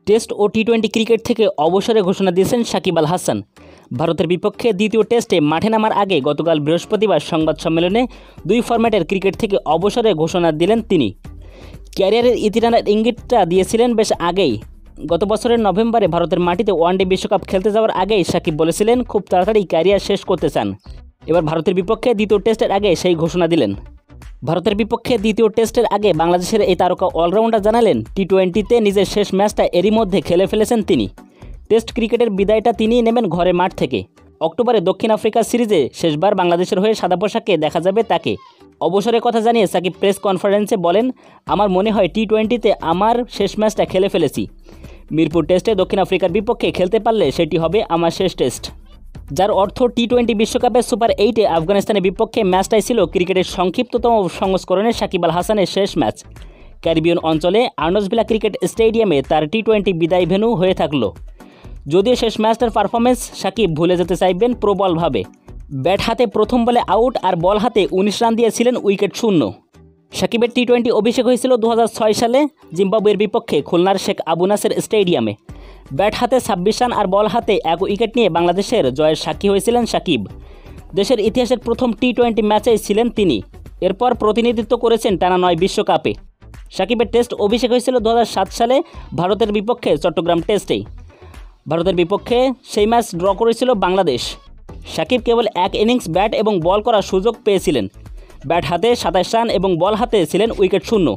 Test ও টি-20 cricket থেকে অবসরের ঘোষণা দিয়েছেন সাকিব আল হাসান। ভারতের বিপক্ষে দ্বিতীয় টেস্টে মাঠে নামার আগে গতকাল বৃহস্পতিবার সংবাদ সম্মেলনে দুই ফরম্যাটের ক্রিকেট থেকে অবসরের ঘোষণা দিলেন তিনি। ক্যারিয়ারের ইতি টানার ইঙ্গিতটা দিয়েছিলেন বেশ আগেই। গত বছরের নভেম্বরে ভারতের মাটিতে ওয়ানডে বিশ্বকাপ খেলতে যাওয়ার আগেই সাকিব বলেছিলেন খুব তাড়াতাড়ি ক্যারিয়ার শেষ করতে চান। এবার ভারতের বিপক্ষে দ্বিতীয় টেস্টের আগে সেই ঘোষণা দিলেন। ভারতের বিপক্ষে দ্বিতীয় টেস্টের আগে বাংলাদেশের এই তারকা অলরাউন্ডার জানালেন টি-20তে নিজের শেষ ম্যাচটা এরই মধ্যে খেলে ফেলেছেন তিনি। টেস্ট ক্রিকেটের বিদায়টা তিনিই নেবেন ঘরে মাঠ থেকে। অক্টোবরে দক্ষিণ আফ্রিকা সিরিজে শেষবার বাংলাদেশের হয়ে সাদা পোশাকে দেখা যাবে তাকে। অবসরের কথা জানিয়ে সাকিব প্রেস কনফারেন্সে বলেন, আমার মনে হয় টি-20তে আমার শেষ ম্যাচটা খেলে ফেলেছি। মিরপুর টেস্টে দক্ষিণ আফ্রিকার বিপক্ষে খেলতে পারলে সেটি হবে আমার শেষ টেস্ট। যার অর্থ টি-20 বিশ্বকাপের সুপার 8-এ আফগানিস্তানের বিপক্ষে ম্যাচটাই ছিল ক্রিকেটের সংক্ষিপ্ততম সংস্করণে সাকিব আল হাসানের শেষ ম্যাচ। ক্যারিবিয়ান অঞ্চলে আর্নল্ডসভিলা ক্রিকেট স্টেডিয়ামে তার টি-20 বিদায় ভেন্যু হয়ে থাকলো। যদিও শেষ ম্যাচটার পারফরমেন্স সাকিব ভুলে যেতে চাইবেন প্রবলভাবে। ব্যাট হাতে প্রথম বলে আউট আর বল হাতে 19 রান দিয়েছিলেন উইকেট শূন্য। সাকিবের টি-20 অভিষেক হয়েছিল 2006 সালে জিম্বাবুয়ের বিপক্ষে খুলনার শেখ আবু নাসের স্টেডিয়ামে। ব্যাট হাতে 26 রান আর বল হাতে 1 উইকেট নিয়ে বাংলাদেশের জয়ের সাক্ষী হয়েছিলেন সাকিব। দেশের ইতিহাসের প্রথম টি-20 ম্যাচেই ছিলেন তিনি। এরপর প্রতিনিধিত্ব করেছেন টানা 9 বিশ্বকাপে। সাকিবের টেস্ট অভিষেক হয়েছিল 2007 সালে ভারতের বিপক্ষে চট্টগ্রাম টেস্টেই। ভারতের বিপক্ষে সেই ম্যাচ ড্র করেছিল বাংলাদেশ। সাকিব কেবল 1 ইনিংস ব্যাট এবং বল করার সুযোগ পেয়েছিলেন। ব্যাট হাতে 27 রান এবং বল হাতে ছিলেন উইকেট শূন্য।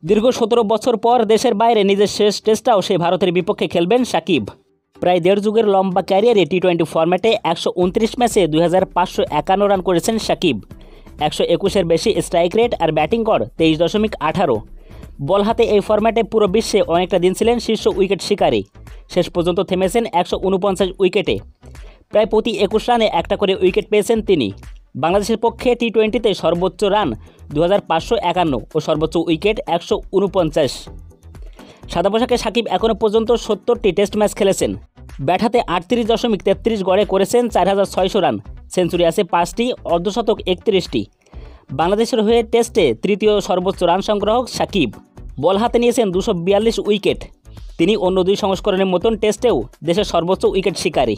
দীর্ঘ 17 বছর পর দেশের বাইরে নিজের শেষ টেস্টটাও সেই ভারতের বিপক্ষে খেলবেন সাকিব। প্রায় দেড় যুগের লম্বা ক্যারিয়ারে টি-20 ফরম্যাটে 129 ম্যাচে 2551 রান করেছেন সাকিব। 121-এর বেশি স্ট্রাইক রেট আর ব্যাটিং গড় 23.18। বল হাতে এই ফরম্যাটে পুরো বিশ্বে অনেকটা দিন ছিলেন শীর্ষ উইকেট শিকারী। শেষ পর্যন্ত থেমেছেন 149 উইকেটে। প্রায় প্রতি 21 রানে একটা করে উইকেট পেয়েছেন তিনি। বাংলাদেশের পক্ষে টি-20তে সর্বোচ্চ রান 2551 ও সর্বোচ্চ উইকেট 149। সাদা পোশাকে সাকিব এখনও পর্যন্ত 70টি টেস্ট ম্যাচ খেলেছেন। ব্যাট হাতে 38.33 গড়ে করেছেন 4600 রান। সেঞ্চুরি আছে 5টি, অর্ধশতক 31টি। বাংলাদেশের হয়ে টেস্টে তৃতীয় সর্বোচ্চ রান সংগ্রাহক সাকিব। বল হাতে নিয়েছেন 242 উইকেট। তিনি অন্য দুই সংস্করণের মতন টেস্টেও দেশের সর্বোচ্চ উইকেট শিকারী।